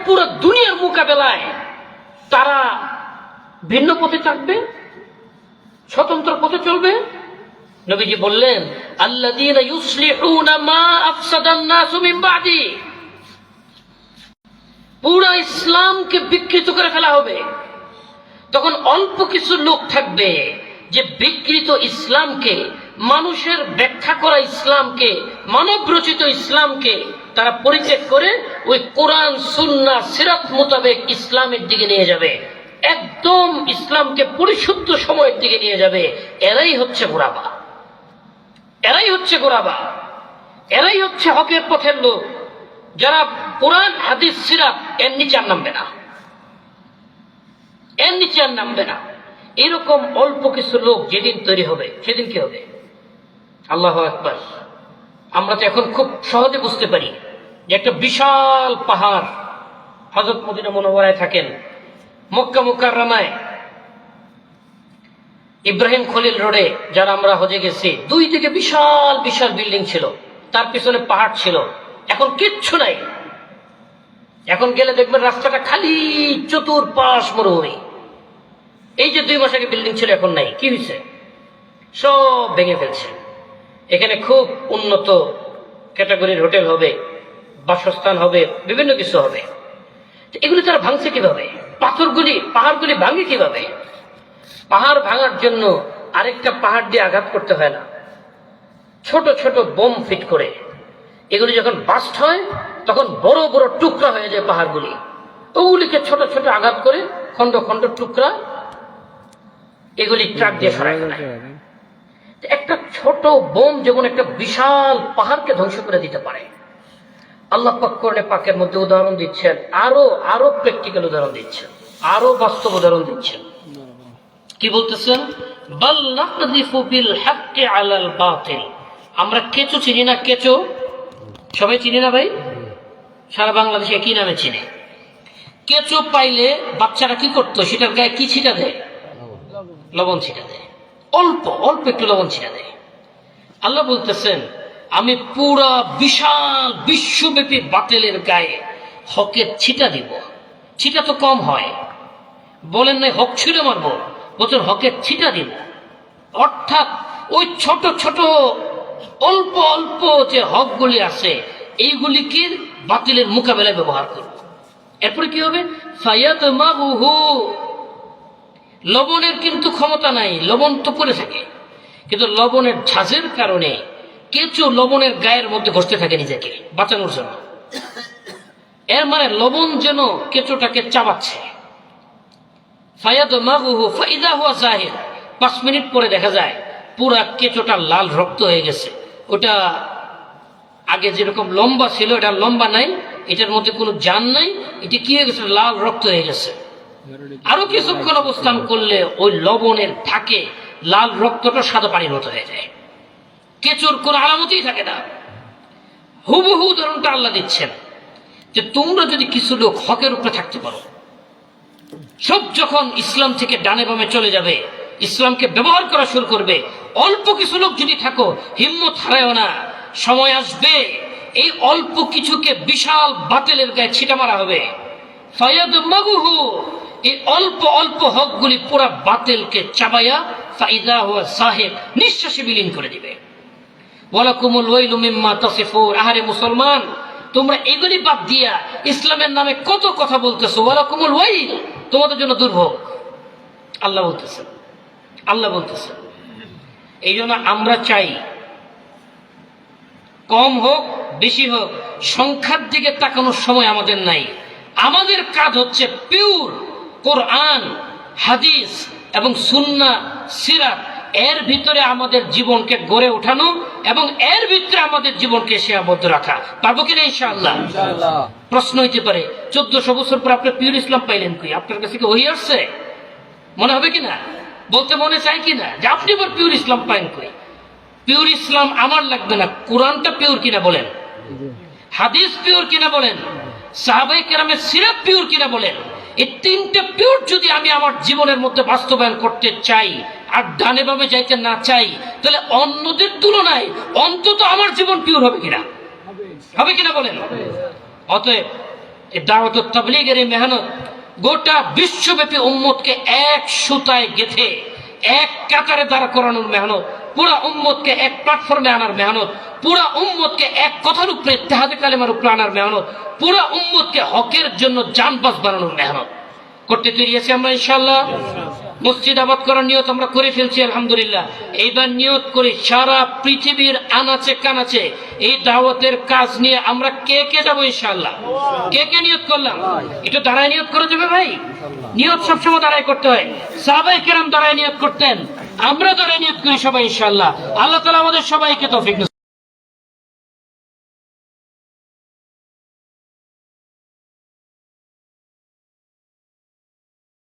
পুরো দুনিয়ার মোকাবেলায় তারা ভিন্ন পথে থাকবে, স্বতন্ত্র পথে চলবে। নবীজি বললেন, আল্লাযীনা ইউসলিহুনা মা আফসাদান নাসু মিন বাদি, পুরো ইসলামকে বিকৃত করে ফেলা হবে। তখন অল্প কিছু লোক থাকবে যে বিকৃত ইসলামকে, মানুষের ব্যাখ্যা করা ইসলামকে, মানব রচিত ইসলামকে তারা পরিত্যাগ করে ওই কোরআন সুন্নাহ সিরাত মোতাবেক ইসলামের দিকে নিয়ে যাবে, একদম ইসলামকে পরিশুদ্ধ সময়ের দিকে নিয়ে যাবে। এরাই হচ্ছে গোরাবা, এরাই হচ্ছে গোরাবা, এরাই হচ্ছে হকের পথের লোক, যারা কোরআন হাদিস সিরাত এর নিচে আর নামবে না, এর নিচে আর নামবে না। এরকম অল্প কিছু লোক যেদিন তৈরি হবে, সেদিন কি হবে? আল্লাহু আকবার। আমরা তো এখন খুব সহজে বুঝতে পারি যে একটা বিশাল পাহাড়, হযরত মদিনা মুনাওয়ারায় থাকেন, মক্কা মুকাররমায় ইব্রাহিম খলিল রোডে যারা আমরা হজে গেছি, দুই দিকে বিশাল বিশাল বিল্ডিং ছিল, তার পিছনে পাহাড় ছিল। এখন কিচ্ছু নাই, এখন গেলে দেখবেন রাস্তাটা খালি, চতুর্পাশ মরুভূমি। এই যে 2 মাস আগে বিল্ডিং ছিল, এখন নাই। কি হয়েছে? সব ভেঙে ফেলছে। এখানে খুব উন্নত ক্যাটাগরির হোটেল হবে, বাসস্থান হবে, বিভিন্ন কিছু হবে। এগুলি তারা ভাঙছে কিভাবে? পাহাড়গুলি ভাঙে কিভাবে? পাহাড় ভাঙার জন্য আরেকটা পাহাড় দিয়ে আঘাত করতে হয় না, ছোট ছোট বোম ফিট করে। এগুলি যখন বাস্ট হয় তখন বড় বড় টুকরা হয়ে যায় পাহাড়গুলি। ওগুলিকে ছোট ছোট আঘাত করে খন্ড খন্ড টুকরা এগুলি ট্রাক দিয়ে সরায় ফেলায়। একটা ছোট বোম যেমন একটা বিশাল পাহাড়কে ধ্বংস করে দিতে পারে। আল্লাহ পাক কোরআনে পাকের মধ্যে উদাহরণ দিচ্ছেন, আরো প্র্যাকটিক্যাল উদাহরণ দিচ্ছেন, আরো বাস্তব উদাহরণ দিচ্ছেন। কি বলতেছেন? বাল নাকযিফু বিল হাক্কি আলাল বাতিল। আমরা কেঁচো চিনি না? কেঁচো সবাই চিনি না ভাই? সারা বাংলাদেশে কি নামে চিনে? কেঁচো পাইলে বাচ্চারা কি করতো? সেটার গায়ে কি ছিটা দেয়? লবণ ছিটা দেয়, অল্প অল্প একটু লবণ ছিটা দেয়। আল্লাহ বলতেছেন, আমি পুরা বিশাল বিশ্বব্যাপী বাতিলের গায়ে হকের ছিটা দিব। ছিটা তো কম হয়, বলেন নাই হক ছুঁড়ে মারবো, বছর হকের ছিটা দিব। অর্থাৎ ওই ছোট ছোট অল্প অল্প যে হকগুলি আছে, এইগুলিকে বাতিলের মোকাবেলায় ব্যবহার করব। এরপরে কি হবে? ফায়াদমাগুহু, লবণের কিন্তু ক্ষমতা নাই, লবণ তো পড়ে থাকে, কিন্তু লবণের ঝাঁজের কারণে কেঁচো লবণের গায়ের মধ্যে ঘষতে থাকে নিজেকে বাঁচানোর জন্য। এর মানে লবণ যেন কেঁচোটাকে চাবাচ্ছে। ফায়াদমাগুহু ফাইদা হুয়া যাহির, 5 মিনিট পরে দেখা যায় পুরা কেঁচোটা লাল রক্ত হয়ে গেছে। ওটা আগে যেরকম লম্বা ছিল, এটা লম্বা নাই, এটার মধ্যে কোনো জান নাই, এটা কি হয়ে গেছে? লাল রক্ত হয়ে গেছে। আরো কিছুক্ষণ অবস্থান করলে ওই লবণের থাকে লাল রক্তটা সাদা পানির মতো হয়ে যায়, কেঁচোর কোন আলামতই থাকে না। হুবহু উদাহরণটা আল্লাহ দিচ্ছেন যে তোমরা যদি কিছু লোক হকের উপরে থাকতে পারো, সব যখন ইসলাম থেকে ডানে বামে চলে যাবে, ইসলামকে ব্যবহার করা শুরু করবে, অল্প কিছু লোক যদি থাকো, হিম্মত হারায়ও না। সময় আসবে এই অল্প কিছুকে বিশাল বাতিলের গায়ে ছিটা মারা হবে। ফায়াদমাগুহু, এই অল্প অল্প হকগুলি পুরা বাতিলকে চাবাইয়া ফাইদা হুয়া যাহির, নিঃশ্বাসে বিলীন করে দিবে। ওয়ালাকুমুল ওয়াইলু মিম্মা তাসিফুন। আহারে মুসলমান, তোমরা এগুলি বাদ দিয়া ইসলামের নামে কত কথা বলতেছো। ওয়ালাকুমুল ওয়াইল, তোমাদের জন্য দুর্ভোগ। আল্লাহ বলতেছেন, আল্লাহ বলতেছেন। এই জন্য আমরা চাই কম হোক বেশি হোক, সংখ্যার দিকে তাকানোর সময় আমাদের নাই। আমাদের কাজ হচ্ছে পিওর কোরআন হাদিস এবং সুন্নাহ সিরাত, এর ভিতরে আমাদের জীবনকে গড়ে ওঠানো এবং এর ভিতরে আমাদের জীবনকে সীমাবদ্ধ রাখা। পারবো কিনা ইনশাআল্লাহ? প্রশ্ন হইতে পারে, 1400 বছর পর আপনি পিওর ইসলাম পাইলেন কই? আপনার কাছে কি ওহী আসছে? মনে হবে কিনা? বলতে মনে চাই কিনা যে আপনি আবার পিওর ইসলাম পাইন কই? পিওর ইসলাম আমার লাগবে না, কোরআনটা পিওর কিনা বলেন, হাদিস পিওর কিনা বলেন, সাহাবায়ে কেরামের সিরাত পিওর কিনা বলেন। এই 3টে পিওর যদি আমি আমার জীবনের মধ্যে বাস্তবায়ন করতে চাই আর ডানে বামে যাইতে না চাই, তাহলে অন্যদের তুলনায় অন্তত আমার জীবন পিওর হবে কিনা? হবে কিনা বলেন? অতএব এই দাওয়াত ও তাবলীগের এই মেহনত গোটা বিশ্বব্যাপী উম্মতকে এক সুতায় গেঁথে এক কাতারে দাঁড়া করানোর মেহনত, পুরা উম্মতকে এক প্ল্যাটফর্মে আনার মেহনত, পুরা উম্মতকে এক কথার উপরে ইত্তেহাদে কালেমার উপরে আনার মেহনত, পুরা উম্মতকে হকের জন্য জানবাজ বানানোর মেহনত করতে তৈরি আছি আমরা ইনশাআল্লাহ। মসজিদ আবাদ করার নিয়ত আমরা করে ফেলছি আলহামদুলিল্লাহ। এইবার নিয়ত করি সারা পৃথিবীর আনাচে কানাচে এই দাওয়াতের কাজ নিয়ে আমরা কে কে যাবো ইনশাআল্লাহ। কে কে নিয়ত করলাম? একটু দাঁড়ায় নিয়ত করে দেবে ভাই। নিয়ত সবসময় দাঁড়ায় করতে হয়। সাহাবায়ে কেরাম দাঁড়ায় নিয়ত করতেন, আমরা দাঁড়ায় নিয়ত করি সবাই ইনশাআল্লাহ। আল্লাহ তাআলা আমাদের সবাইকে তৌফিক